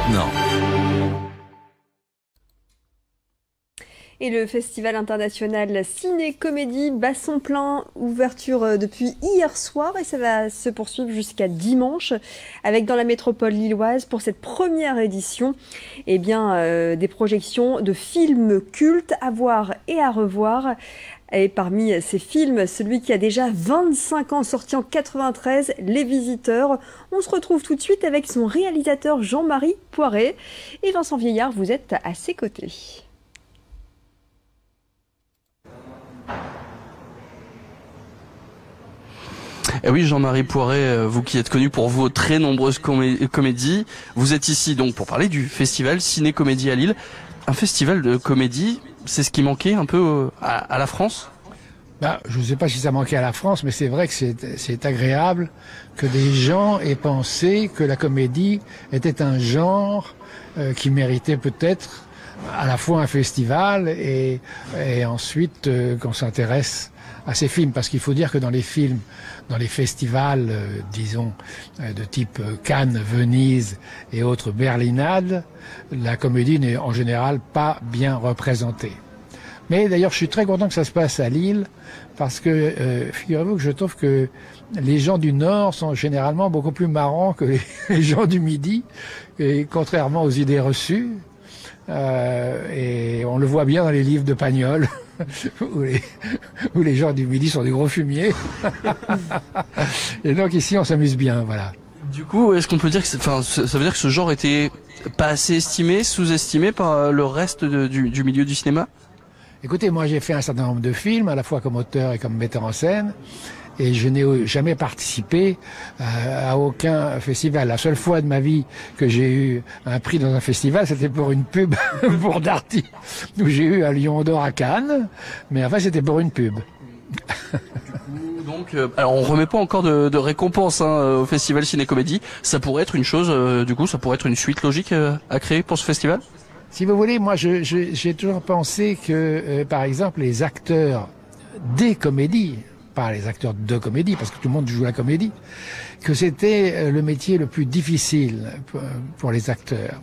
maintenant. Et le Festival international Ciné-Comédie bat son plein, ouverture depuis hier soir et ça va se poursuivre jusqu'à dimanche avec dans la métropole lilloise pour cette première édition des projections de films cultes à voir et à revoir. Et parmi ces films, celui qui a déjà 25 ans, sorti en 93, Les Visiteurs. On se retrouve tout de suite avec son réalisateur Jean-Marie Poiret. Et Vincent Vieillard, vous êtes à ses côtés. Et oui, Jean-Marie Poiret, vous qui êtes connu pour vos très nombreuses comédies, vous êtes ici donc pour parler du festival Ciné-Comédie à Lille. Un festival de comédie, c'est ce qui manquait un peu à la France ? Je ne sais pas si ça manquait à la France, mais c'est vrai que c'est agréable que des gens aient pensé que la comédie était un genre qui méritait peut-être à la fois un festival et ensuite qu'on s'intéresse à ces films. Parce qu'il faut dire que dans les films, dans les festivals, de type Cannes, Venise et autres Berlinade, la comédie n'est en général pas bien représentée. Mais d'ailleurs, je suis très content que ça se passe à Lille, parce que figurez-vous que je trouve que les gens du Nord sont généralement beaucoup plus marrants que les gens du Midi, et contrairement aux idées reçues. Et on le voit bien dans les livres de Pagnol, où les gens du Midi sont des gros fumiers. Et donc ici, on s'amuse bien, voilà. Du coup, est-ce qu'on peut dire que ça veut dire que ce genre était pas assez estimé, sous-estimé par le reste du milieu du cinéma ? Écoutez, moi j'ai fait un certain nombre de films, à la fois comme auteur et comme metteur en scène, et je n'ai jamais participé à aucun festival. La seule fois de ma vie que j'ai eu un prix dans un festival, c'était pour une pub pour Darty, où j'ai eu un Lion d'Or à Cannes, mais enfin c'était pour une pub. Donc, alors on remet pas encore de récompense au festival Ciné-Comédie. Ça pourrait être une chose, ça pourrait être une suite logique à créer pour ce festival ? Si vous voulez, moi j'ai toujours pensé que, par exemple, les acteurs des comédies, pas les acteurs de comédie, parce que tout le monde joue la comédie, que c'était le métier le plus difficile pour les acteurs.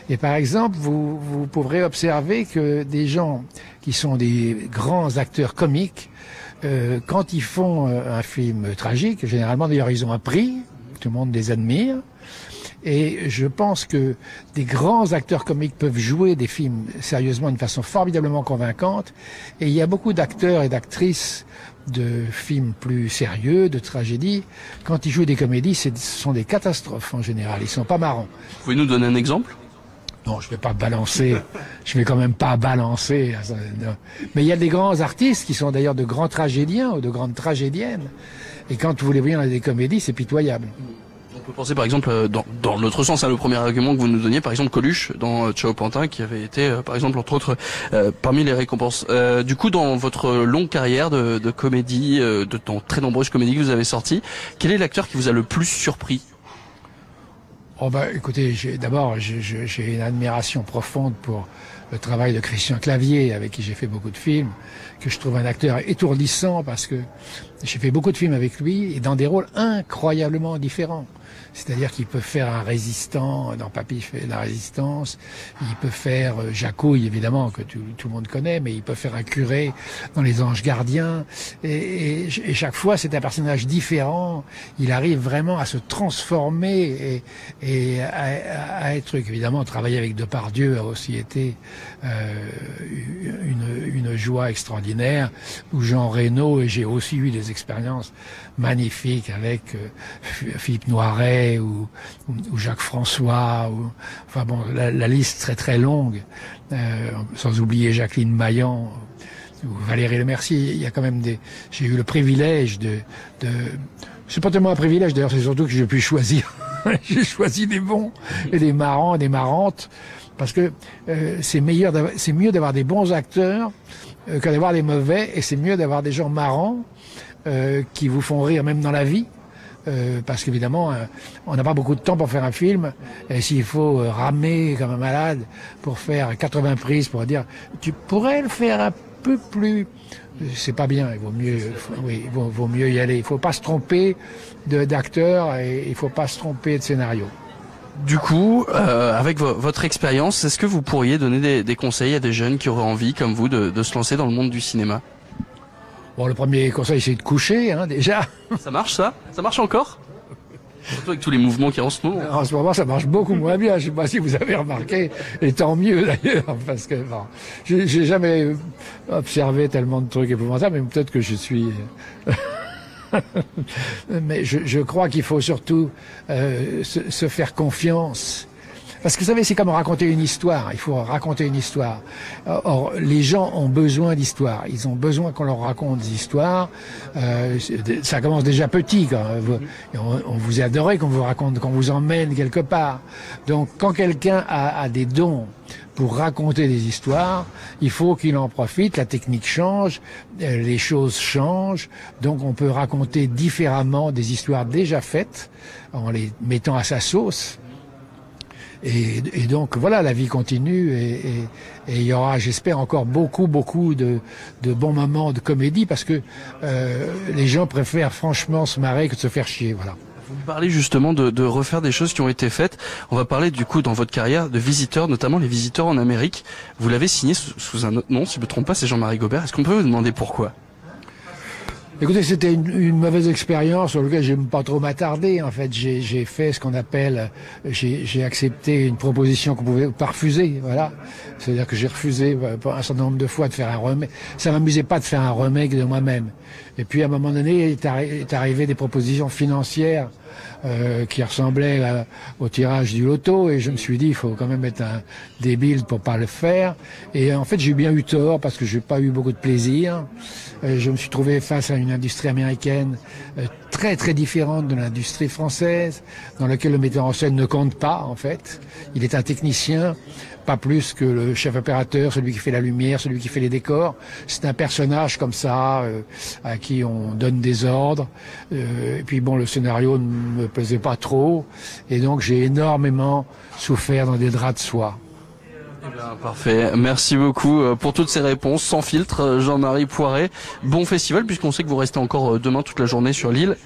Et par exemple, vous pourrez observer que des gens qui sont des grands acteurs comiques, quand ils font un film tragique, généralement d'ailleurs ils ont un prix, tout le monde les admire. Et je pense que des grands acteurs comiques peuvent jouer des films sérieusement d'une façon formidablement convaincante. Et il y a beaucoup d'acteurs et d'actrices de films plus sérieux, de tragédies. Quand ils jouent des comédies, ce sont des catastrophes en général. Ils sont pas marrants. Vous pouvez nous donner un exemple ? Non, je vais pas balancer. Je vais quand même pas balancer. Mais il y a des grands artistes qui sont d'ailleurs de grands tragédiens ou de grandes tragédiennes. Et quand vous les voyez dans des comédies, c'est pitoyable. On peut penser par exemple dans l'autre sens, le premier argument que vous nous donniez, par exemple Coluche dans Ciao Pantin, qui avait été par exemple entre autres parmi les récompenses. Du coup, dans votre longue carrière de comédie, de très nombreuses comédies que vous avez sorties, quel est l'acteur qui vous a le plus surpris ? Écoutez, d'abord j'ai une admiration profonde pour le travail de Christian Clavier, avec qui j'ai fait beaucoup de films, que je trouve un acteur étourdissant parce que j'ai fait beaucoup de films avec lui et dans des rôles incroyablement différents. C'est-à-dire qu'il peut faire un résistant, dans Papy il fait la résistance, il peut faire Jacouille, évidemment, que tout le monde connaît, mais il peut faire un curé dans Les Anges Gardiens, et chaque fois c'est un personnage différent, il arrive vraiment à se transformer et à être truc. Évidemment, travailler avec Depardieu a aussi été une joie extraordinaire, ou Jean Reno, et j'ai aussi eu des expériences magnifiques avec Philippe Noiret ou Jacques François, la liste très très longue, sans oublier Jacqueline Maillan ou Valérie Lemercier. Il y a quand même j'ai eu le privilège c'est pas tellement un privilège d'ailleurs, c'est surtout que j'ai pu choisir. J'ai choisi des bons et des marrants et des marrantes, parce que c'est mieux d'avoir des bons acteurs que d'avoir des mauvais, et c'est mieux d'avoir des gens marrants qui vous font rire même dans la vie, parce qu'évidemment on n'a pas beaucoup de temps pour faire un film, et s'il faut ramer comme un malade pour faire 80 prises pour dire tu pourrais le faire un peu plus, c'est pas bien. Il vaut mieux y aller. Il faut pas se tromper d'acteur et il faut pas se tromper de scénario. Du coup, avec votre expérience, est-ce que vous pourriez donner des conseils à des jeunes qui auraient envie, comme vous, de se lancer dans le monde du cinéma? Bon, le premier conseil, c'est de coucher, hein, déjà. Ça marche, ça? Ça marche encore? Surtout avec tous les mouvements qu'il y a en ce moment. En ce moment, ça marche beaucoup moins bien. Je sais pas si vous avez remarqué, et tant mieux d'ailleurs, parce que bon, j'ai jamais observé tellement de trucs épouvantables, mais peut-être que je suis. Mais je crois qu'il faut surtout se faire confiance. Parce que vous savez, c'est comme raconter une histoire. Il faut raconter une histoire. Or, les gens ont besoin d'histoires. Ils ont besoin qu'on leur raconte des histoires. Ça commence déjà petit. On vous adore qu'on vous raconte, qu'on vous emmène quelque part. Donc, quand quelqu'un a des dons pour raconter des histoires, il faut qu'il en profite. La technique change, les choses changent. Donc, on peut raconter différemment des histoires déjà faites en les mettant à sa sauce. Et donc voilà, la vie continue et il y aura, j'espère, encore beaucoup de bons moments de comédie parce que les gens préfèrent franchement se marrer que de se faire chier. Voilà. Vous parlez justement de refaire des choses qui ont été faites. On va parler du coup dans votre carrière de visiteurs, notamment les visiteurs en Amérique. Vous l'avez signé sous un autre nom, si je ne me trompe pas, c'est Jean-Marie Gobert. Est-ce qu'on peut vous demander pourquoi? Écoutez, c'était une mauvaise expérience sur laquelle j'aime pas trop m'attarder. En fait, j'ai fait ce qu'on appelle, j'ai accepté une proposition qu'on pouvait pas refuser. Voilà, c'est-à-dire que j'ai refusé un certain nombre de fois de faire un remake. Ça m'amusait pas de faire un remake de moi-même. Et puis à un moment donné, est arrivé des propositions financières qui ressemblaient au tirage du loto, et je me suis dit, il faut quand même être un débile pour pas le faire. Et en fait, j'ai bien eu tort parce que j'ai pas eu beaucoup de plaisir. Je me suis trouvé face à une industrie américaine très très différente de l'industrie française, dans laquelle le metteur en scène ne compte pas en fait. Il est un technicien, pas plus que le chef opérateur, celui qui fait la lumière, celui qui fait les décors. C'est un personnage comme ça à qui on donne des ordres. Et puis bon, le scénario ne me plaisait pas trop, et donc j'ai énormément souffert dans des draps de soie. Eh bien, parfait. Merci beaucoup pour toutes ces réponses sans filtre, Jean-Marie Poiret. Bon festival, puisqu'on sait que vous restez encore demain toute la journée sur l'île.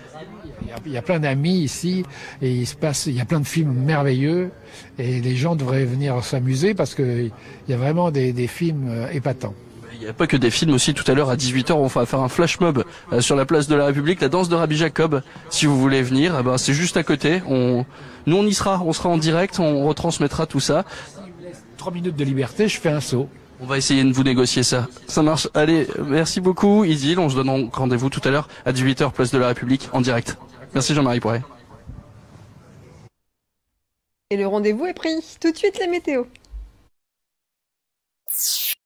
Il y a plein d'amis ici et il y a plein de films merveilleux et les gens devraient venir s'amuser parce qu'il y a vraiment des films épatants. Il n'y a pas que des films aussi. Tout à l'heure à 18h, on va faire un flash mob sur la place de la République, la danse de Rabbi Jacob. Si vous voulez venir, eh ben, c'est juste à côté. Nous on y sera, on sera en direct, on retransmettra tout ça. 3 minutes de liberté, je fais un saut. On va essayer de vous négocier ça. Ça marche. Allez, merci beaucoup Idil. On se donne rendez-vous tout à l'heure à 18h, place de la République, en direct. Merci Jean-Marie Poiret. Et le rendez-vous est pris. Tout de suite la météo.